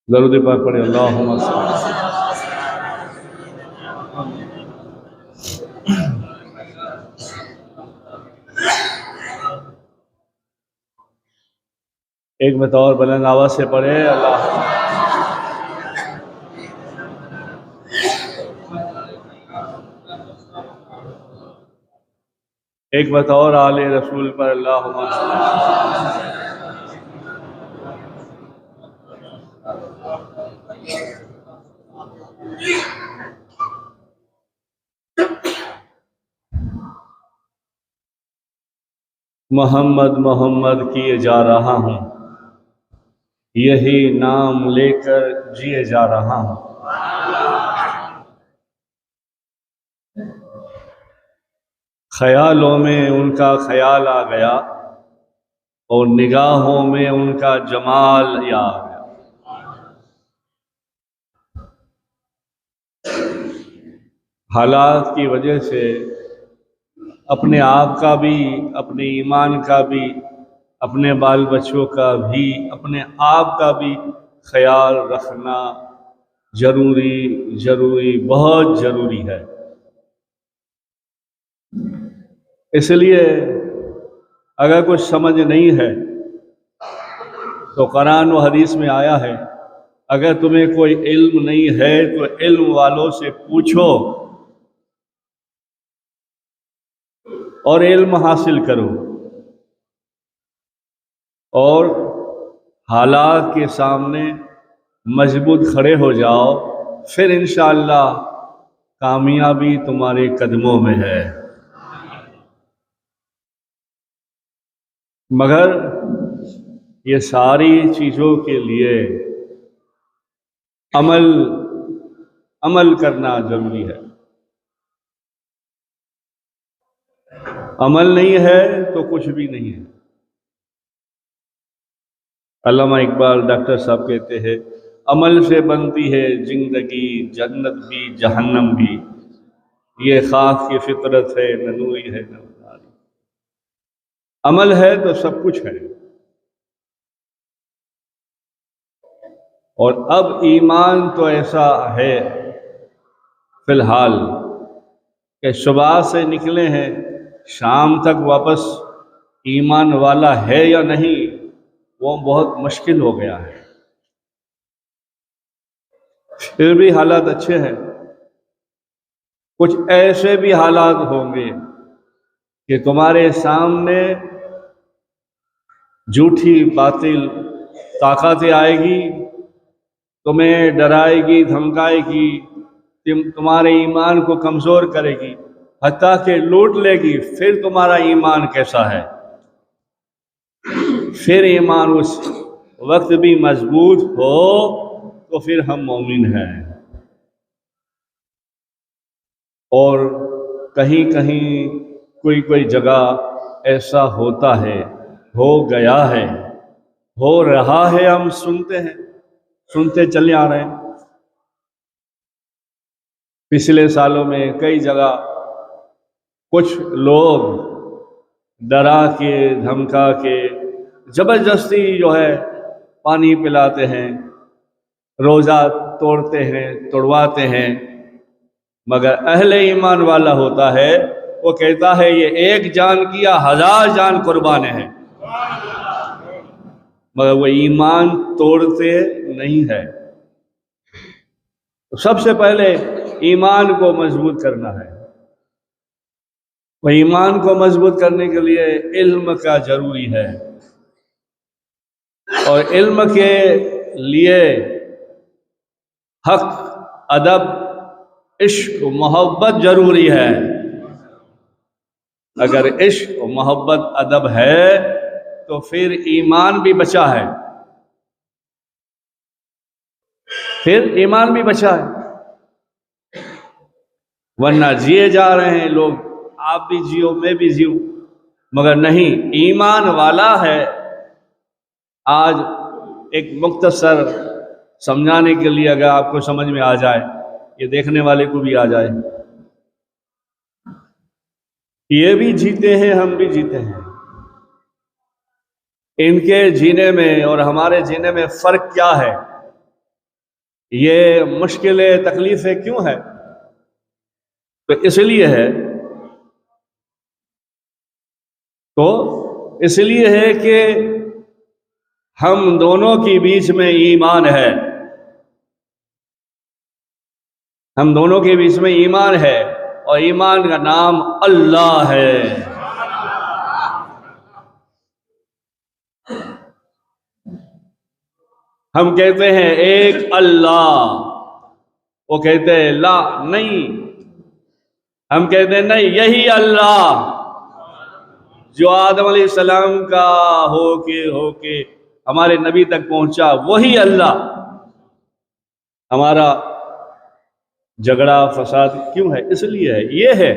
درود پاک پڑھے اللہم صلی۔ ایک بطور بلند آواز سے پڑھے اللہ۔ ایک بطور آل رسول پر اللہم صلی۔ محمد محمد کیے جا رہا ہوں، یہی نام لے کر جیے جا رہا ہوں۔ خیالوں میں ان کا خیال آ گیا اور نگاہوں میں ان کا جمال آ گیا۔ حالات کی وجہ سے اپنے آپ کا بھی، اپنے ایمان کا بھی، اپنے بال بچوں کا بھی، اپنے آپ کا بھی خیال رکھنا ضروری بہت ضروری ہے۔ اس لیے اگر کچھ سمجھ نہیں ہے تو قرآن و حدیث میں آیا ہے، اگر تمہیں کوئی علم نہیں ہے تو علم والوں سے پوچھو اور علم حاصل کرو، اور حالات کے سامنے مضبوط کھڑے ہو جاؤ، پھر انشاءاللہ کامیابی تمہارے قدموں میں ہے۔ مگر یہ ساری چیزوں کے لیے عمل کرنا ضروری ہے۔ عمل نہیں ہے تو کچھ بھی نہیں ہے۔ علامہ اقبال ڈاکٹر صاحب کہتے ہیں، عمل سے بنتی ہے زندگی، جنت بھی جہنم بھی، یہ خاک کی فطرت ہے، نہ نوری ہے نہ ناری۔ عمل ہے تو سب کچھ ہے۔ اور اب ایمان تو ایسا ہے فی الحال کہ صبح سے نکلے ہیں، شام تک واپس ایمان والا ہے یا نہیں وہ بہت مشکل ہو گیا ہے۔ پھر بھی حالات اچھے ہیں۔ کچھ ایسے بھی حالات ہوں گے کہ تمہارے سامنے جھوٹی باطل طاقتیں آئے گی، تمہیں ڈرائے گی، دھمکائے گی، تمہارے ایمان کو کمزور کرے گی، حتیٰ کہ لوٹ لے گی۔ پھر تمہارا ایمان کیسا ہے؟ پھر ایمان اس وقت بھی مضبوط ہو تو پھر ہم مومن ہیں۔ اور کہیں کہیں کوئی جگہ ایسا ہوتا ہے، ہو گیا ہے، ہو رہا ہے، ہم سنتے ہیں، سنتے چلے آ رہے ہیں۔ پچھلے سالوں میں کئی جگہ کچھ لوگ ڈرا کے دھمکا کے زبردستی جو ہے پانی پلاتے ہیں، روزہ توڑتے ہیں، توڑواتے ہیں، مگر اہل ایمان والا ہوتا ہے وہ کہتا ہے یہ ایک جان کیا 1000 جان قربان ہے، مگر وہ ایمان توڑتے نہیں ہے۔ تو سب سے پہلے ایمان کو مضبوط کرنا ہے۔ وہ ایمان کو مضبوط کرنے کے لیے علم کا ضروری ہے، اور علم کے لیے حق، ادب، عشق و محبت ضروری ہے۔ اگر عشق و محبت ادب ہے تو پھر ایمان بھی بچا ہے، پھر ایمان بھی بچا ہے۔ ورنہ جیے جا رہے ہیں لوگ، آپ بھی جیو میں بھی جیوں، مگر نہیں، ایمان والا ہے۔ آج ایک مختصر سمجھانے کے لیے اگر آپ کو سمجھ میں آ جائے، یہ دیکھنے والے کو بھی آ جائے، یہ بھی جیتے ہیں، ہم بھی جیتے ہیں۔ ان کے جینے میں اور ہمارے جینے میں فرق کیا ہے؟ یہ مشکلیں تکلیفیں کیوں ہے؟ تو اس لیے ہے کہ ہم دونوں کے بیچ میں ایمان ہے، ہم دونوں کے بیچ میں ایمان ہے، اور ایمان کا نام اللہ ہے۔ ہم کہتے ہیں ایک اللہ، وہ کہتے ہیں لا نہیں، ہم کہتے ہیں نہیں، یہی اللہ جو آدم علیہ السلام کا ہو کے ہمارے نبی تک پہنچا، وہی اللہ۔ ہمارا جھگڑا فساد کیوں ہے؟ اس لیے ہے،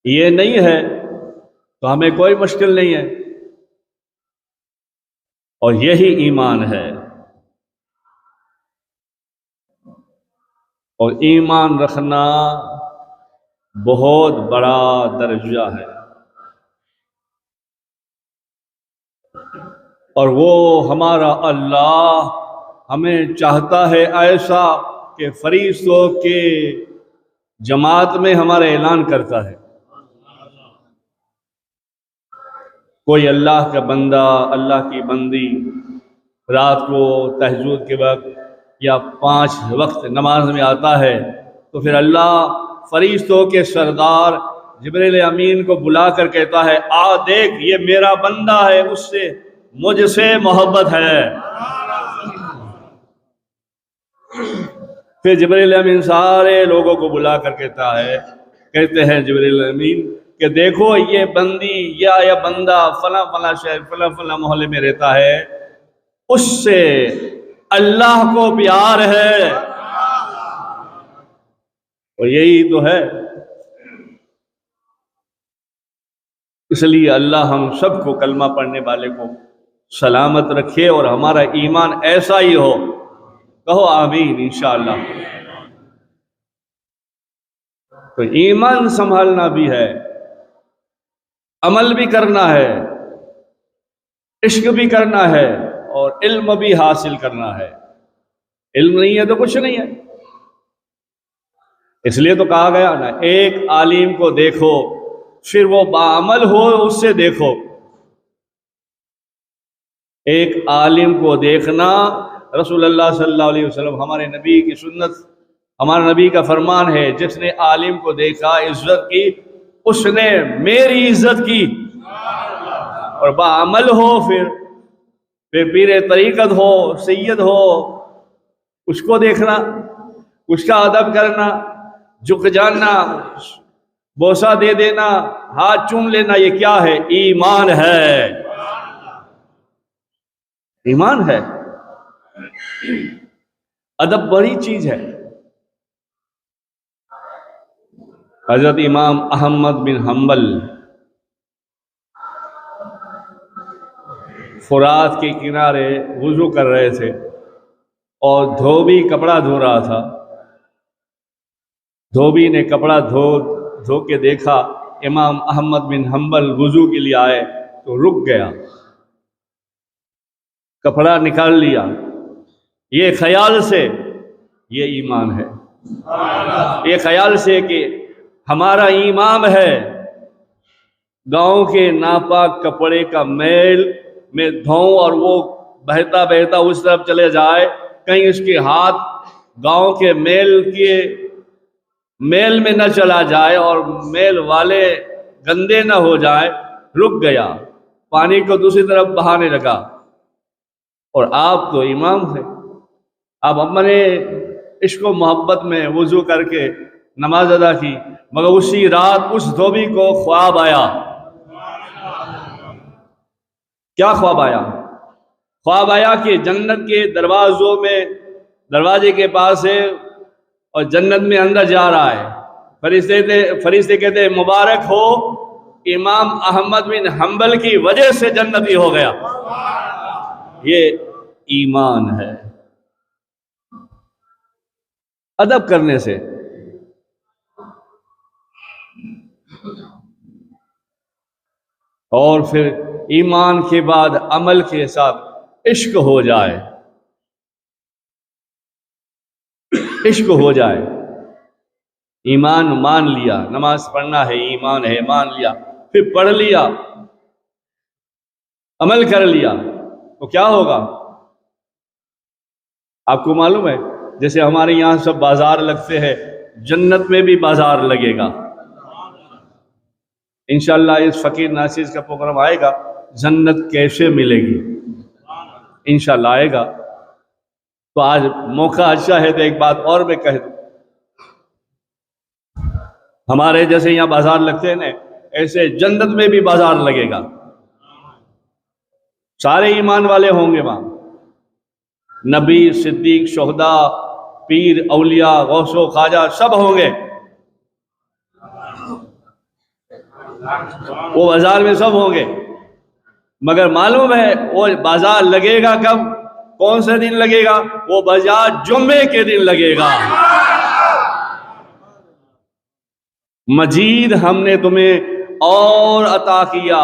یہ نہیں ہے تو ہمیں کوئی مشکل نہیں ہے، اور یہی ایمان ہے۔ اور ایمان رکھنا بہت بڑا درجہ ہے، اور وہ ہمارا اللہ ہمیں چاہتا ہے ایسا کہ فرشتوں کے جماعت میں ہمارا اعلان کرتا ہے۔ کوئی اللہ کا بندہ، اللہ کی بندی رات کو تہجد کے وقت یا 5 وقت نماز میں آتا ہے، تو پھر اللہ فرشتوں کے سردار جبریل امین کو بلا کر کہتا ہے، آ دیکھ، یہ میرا بندہ ہے، مجھ سے محبت ہے۔ پھر جبریل امین سارے لوگوں کو بلا کر کہتے ہیں جبریل امین کہ دیکھو، یہ بندی یا بندہ فلاں فلاں شہر فلاں فلاں محلے میں رہتا ہے، اس سے اللہ کو پیار ہے، اور یہی تو ہے۔ اس لیے اللہ ہم سب کو، کلمہ پڑھنے والے کو سلامت رکھے، اور ہمارا ایمان ایسا ہی ہو۔ کہو آمین انشاءاللہ۔ تو ایمان سنبھالنا بھی ہے، عمل بھی کرنا ہے، عشق بھی کرنا ہے، اور علم بھی حاصل کرنا ہے۔ علم نہیں ہے تو کچھ نہیں ہے۔ اس لیے تو کہا گیا نا، ایک عالم کو دیکھو پھر وہ باعمل ہو، اس سے دیکھو۔ ایک عالم کو دیکھنا، رسول اللہ صلی اللہ علیہ وسلم، ہمارے نبی کی سنت، ہمارے نبی کا فرمان ہے، جس نے عالم کو دیکھا، عزت کی، اس نے میری عزت کی۔ اور باعمل ہو، پھر پیر طریقت ہو، سید ہو، اس کو دیکھنا، اس کا ادب کرنا، جھک جانا، بوسہ دے دینا، ہاتھ چوم لینا، یہ کیا ہے؟ ایمان ہے، ایمان ہے۔ ادب بڑی چیز ہے۔ حضرت امام احمد بن حنبل فرات کے کنارے وضو کر رہے تھے، اور دھوبی کپڑا دھو رہا تھا۔ دھوبی نے کپڑا دھو کے دیکھا امام احمد بن حنبل وضو کے لیے آئے تو رک گیا، کپڑا نکال لیا، یہ خیال سے، یہ ایمان ہے۔ یہ خیال سے کہ ہمارا امام ہے، گاؤں کے ناپاک کپڑے کا میل میں دھوؤں اور وہ بہتا بہتا اس طرف چلے جائے، کہیں اس کے ہاتھ گاؤں کے میل میں نہ چلا جائے اور میل والے گندے نہ ہو جائے۔ رک گیا، پانی کو دوسری طرف بہانے لگا، اور آپ تو امام ہیں، آپ اپنے عشق و محبت میں وضو کر کے نماز ادا کی، مگر اسی رات اس دھوبی کو خواب آیا۔ کیا خواب آیا؟ خواب آیا کہ جنت کے دروازے کے پاس ہے، اور جنت میں اندر جا رہا ہے۔ فرشتے کہتے ہیں مبارک ہو، امام احمد بن حنبل کی وجہ سے جنتی ہو گیا۔ یہ ایمان ہے، ادب کرنے سے۔ اور پھر ایمان کے بعد عمل کے ساتھ عشق ہو جائے، عشق ہو جائے۔ ایمان مان لیا، نماز پڑھنا ہے ایمان ہے، مان لیا، پھر پڑھ لیا، عمل کر لیا، تو کیا ہوگا؟ آپ کو معلوم ہے جیسے ہمارے یہاں سب بازار لگتے ہیں، جنت میں بھی بازار لگے گا انشاءاللہ۔ اس فقیر ناصر کا پروگرام آئے گا، جنت کیسے ملے گی انشاءاللہ آئے گا۔ تو آج موقع اچھا ہے تو ایک بات اور میں کہہ دوں، ہمارے جیسے یہاں بازار لگتے ہیں نا، ایسے جنت میں بھی بازار لگے گا، سارے ایمان والے ہوں گے وہاں، نبی، صدیق، شہداء، پیر، اولیاء، غوث و خواجہ سب ہوں گے، وہ بازار میں سب ہوں گے۔ مگر معلوم ہے وہ بازار لگے گا کب، کون سے دن لگے گا؟ وہ بازار جمعے کے دن لگے گا۔ مزید ہم نے تمہیں اور عطا کیا،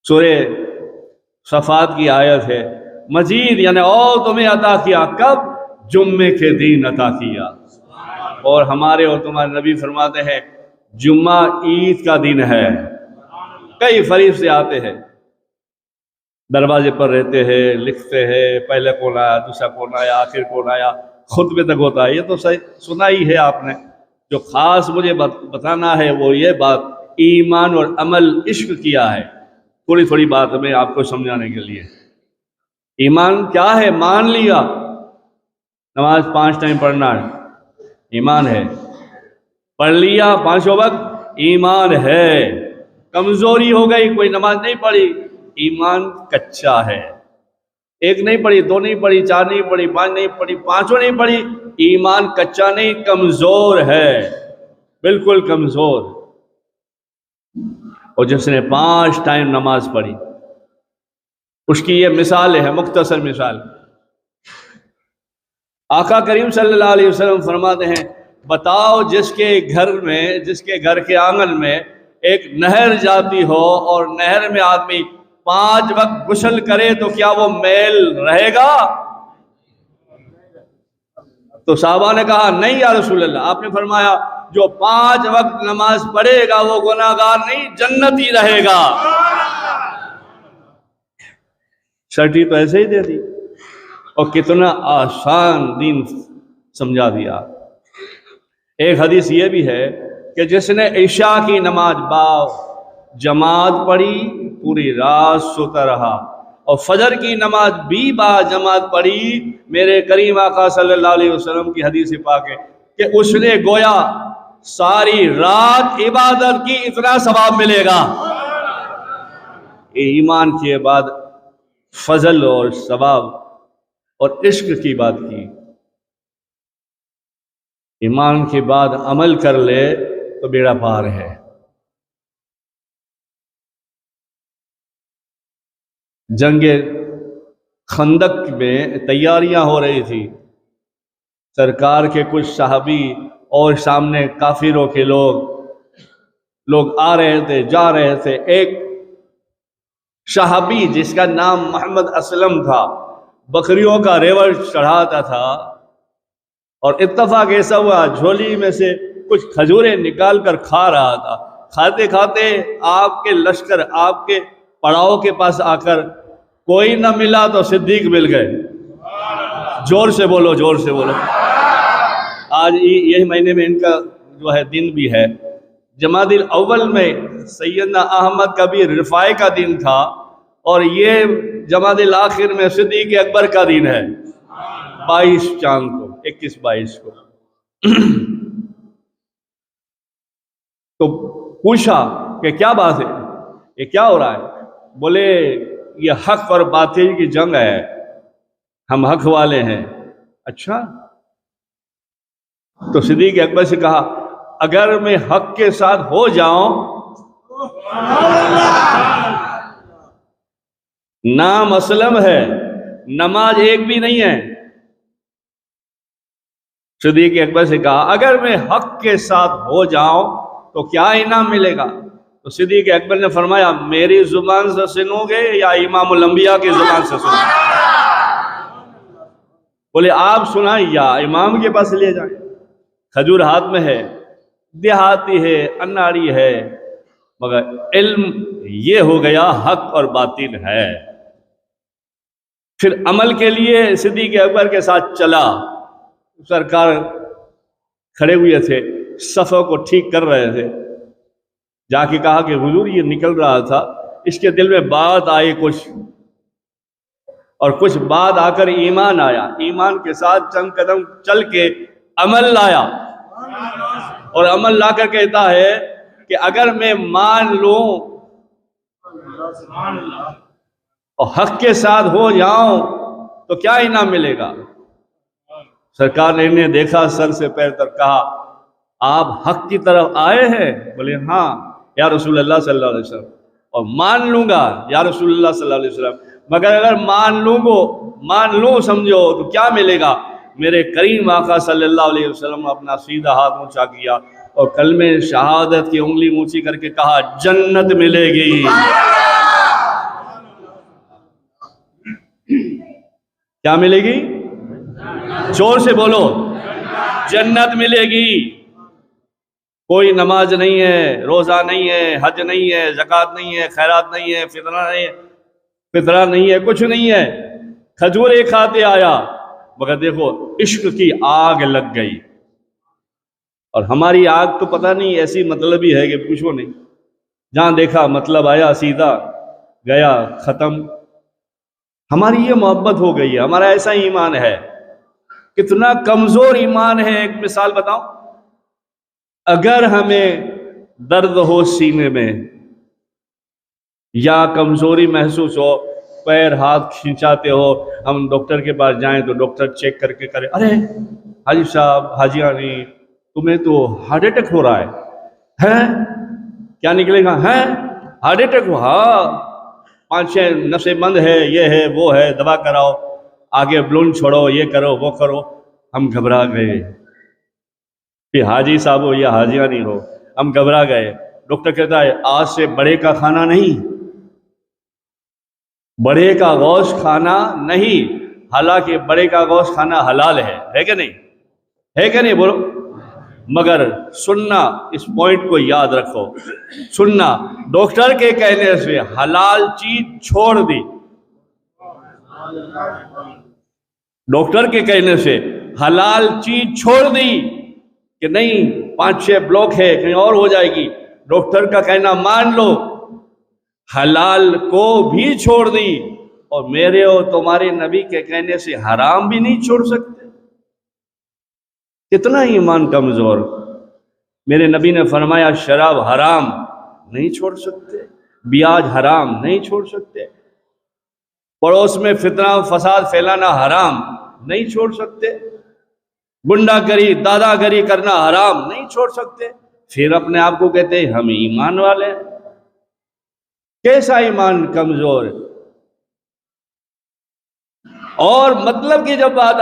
سورہ صفات کی آیت ہے، مزید یعنی اور تمہیں عطا کیا، کب؟ جمعے کے دن عطا کیا۔ اور ہمارے اور تمہارے نبی فرماتے ہیں جمعہ عید کا دن ہے، کئی فرشتے آتے ہیں، دروازے پر رہتے ہیں، لکھتے ہیں پہلے کون آیا، دوسرا کون آیا، آخر کون آیا، خطبے تک ہوتا ہے۔ یہ تو صحیح سنا ہی ہے آپ نے، جو خاص مجھے بتانا ہے وہ یہ بات، ایمان اور عمل عشق کیا ہے، تھوڑی تھوڑی بات میں آپ کو سمجھانے کے لیے۔ ایمان کیا ہے؟ مان لیا، نماز 5 ٹائم پڑھنا ہے، ایمان ہے، پڑھ لیا 5 وقت، ایمان ہے۔ کمزوری ہو گئی، کوئی نماز نہیں پڑھی، ایمان کچا ہے، 1 نہیں پڑھی، 2 نہیں پڑھی، 4 نہیں پڑھی، 5 نہیں پڑھی، 5 نہیں پڑھی، ایمان کچا نہیں، کمزور ہے، بالکل کمزور۔ اور جس نے 5 ٹائم نماز پڑھی، اس کی یہ مثال ہے، مختصر مثال۔ آقا کریم صلی اللہ علیہ وسلم فرماتے ہیں بتاؤ جس کے گھر میں، جس کے گھر کے آنگن میں ایک نہر جاتی ہو اور نہر میں آدمی 5 وقت غسل کرے تو کیا وہ میل رہے گا؟ تو صحابہ نے کہا نہیں یا رسول اللہ۔ آپ نے فرمایا جو 5 وقت نماز پڑھے گا وہ گناہگار نہیں، جنتی رہے گا۔ شرٹی تو ایسے ہی دے دی، اور کتنا آسان دین سمجھا دیا۔ ایک حدیث یہ بھی ہے کہ جس نے عشاء کی نماز با جماعت پڑھی پوری رات سوتا رہا، اور فجر کی نماز بھی با جماعت پڑھی، میرے کریم آقا صلی اللہ علیہ وسلم کی حدیث پاک ہے کہ اس نے گویا ساری رات عبادت کی اتنا ثواب ملے گا۔ ایمان کے بعد فضل اور ثواب اور عشق کی بات کی، ایمان کے بعد عمل کر لے تو بیڑا پار ہے۔ جنگ خندق میں تیاریاں ہو رہی تھی، سرکار کے کچھ صحابی اور سامنے کافروں کے لوگ آ رہے تھے، جا رہے تھے۔ ایک صحابی جس کا نام محمد اسلم تھا، بکریوں کا ریوڑ چڑھاتا تھا، اور اتفاق ایسا ہوا جھولی میں سے کچھ کھجوریں نکال کر کھا رہا تھا۔ کھاتے کھاتے آپ کے لشکر، آپ کے پڑاؤ کے پاس آ کر کوئی نہ ملا تو صدیق مل گئے۔ زور سے بولو، زور سے بولو۔ آج یہی مہینے میں ان کا جو ہے دن بھی ہے، جمادی الاول میں سیدنا احمد کبیر رفاعی کا دن تھا، اور یہ جمادی الاخر میں صدیق اکبر کا دن ہے، 22 چاند کو، 21-22 کو۔ تو پوچھا کہ کیا بات ہے، یہ کیا ہو رہا ہے؟ بولے یہ حق اور باطل کی جنگ ہے، ہم حق والے ہیں۔ اچھا؟ تو صدیق اکبر سے کہا اگر میں حق کے ساتھ ہو جاؤں، نام اسلم ہے، نماز ایک بھی نہیں ہے۔ صدیق اکبر سے کہا اگر میں حق کے ساتھ ہو جاؤں تو کیا انعام ملے گا؟ تو صدیق اکبر نے فرمایا میری زبان سے سنو گے یا امام الانبیاء کی زبان سے سنو گے؟ بولے آپ سنائیں یا امام کے پاس لے جائیں۔ کھجور ہاتھ میں ہے، دیہاتی ہے، اناڑی ہے، مگر علم یہ ہو گیا حق اور باطل ہے۔ پھر عمل کے لیے صدیق اکبر کے ساتھ چلا، سرکار کھڑے ہوئے تھے، صفوں کو ٹھیک کر رہے تھے، جا کے کہا کہ حضور یہ نکل رہا تھا، اس کے دل میں بات آئی کچھ، اور کچھ بات آ کر ایمان آیا، ایمان کے ساتھ چند قدم چل کے عمل لایا، اور عمل لا کر کہتا ہے کہ اگر میں مان لوں اور حق کے ساتھ ہو جاؤں تو کیا انعام ملے گا؟ سرکار نے انہیں دیکھا سر سے پیر تک، کہا آپ حق کی طرف آئے ہیں؟ بولے ہاں یا رسول اللہ صلی اللہ علیہ وسلم، اور مان لوں گا یا رسول اللہ صلی اللہ علیہ وسلم، مگر اگر مان لوں سمجھو تو کیا ملے گا؟ میرے کریم آقا صلی اللہ علیہ وسلم نے اپنا سیدھا ہاتھ اونچا کیا اور کلمہ شہادت کی انگلی اونچی کر کے کہا جنت ملے گی۔ کیا ملے گی؟ زور سے بولو، جنت ملے گی۔ کوئی نماز نہیں ہے، روزہ نہیں ہے، حج نہیں ہے، زکوٰۃ نہیں ہے، خیرات نہیں ہے، فطرہ نہیں ہے، کچھ نہیں ہے، کھجور ایک کھاتے آیا، مگر دیکھو عشق کی آگ لگ گئی، اور ہماری آگ تو پتہ نہیں ایسی مطلبی ہے کہ پوچھو نہیں، جہاں دیکھا مطلب آیا، سیدھا گیا، ختم۔ ہماری یہ محبت ہو گئی ہے، ہمارا ایسا ایمان ہے۔ کتنا کمزور ایمان ہے، ایک مثال بتاؤں، اگر ہمیں درد ہو سینے میں یا کمزوری محسوس ہو، پیر ہاتھ کھینچاتے ہو، ہم ڈاکٹر کے پاس جائیں تو ڈاکٹر چیک کر کے کرے، ارے حاجی صاحب، حاجیانی، تمہیں تو ہارٹ اٹیک ہو رہا ہے، کیا نکلے گا؟ ہے ہارٹ اٹیک ہو؟ ہاں، 5-6 نسیں بند ہے، یہ ہے وہ ہے، دوا کراؤ، آگے بلون چھوڑو، یہ کرو وہ کرو۔ ہم گھبرا گئے کہ حاجی صاحب ہو یا حاجیانی ہو، ہم گھبرا گئے۔ ڈاکٹر کہتا ہے آج سے بڑے کا کھانا نہیں، بڑے کا گوشت کھانا نہیں، حالانکہ بڑے کا گوشت کھانا حلال ہے کہ نہیں؟ ہے کہ نہیں؟ بولو۔ مگر سننا، اس پوائنٹ کو یاد رکھو، سننا، ڈاکٹر کے کہنے سے حلال چیز چھوڑ دی، ڈاکٹر کے کہنے سے حلال چیز چھوڑ دی کہ نہیں 5-6 بلاک ہے، کہیں اور ہو جائے گی، ڈاکٹر کا کہنا مان لو، حلال کو بھی چھوڑ دی، اور میرے اور تمہارے نبی کے کہنے سے حرام بھی نہیں چھوڑ سکتے۔ کتنا ایمان کمزور۔ میرے نبی نے فرمایا شراب حرام نہیں چھوڑ سکتے، بیاج حرام نہیں چھوڑ سکتے، پڑوس میں فتنہ فساد پھیلانا حرام نہیں چھوڑ سکتے، گنڈا گری دادا گری کرنا حرام نہیں چھوڑ سکتے، پھر اپنے آپ کو کہتے ہیں ہم ایمان والے ہیں۔ کیسا ایمان کمزور۔ اور مطلب کی جب بات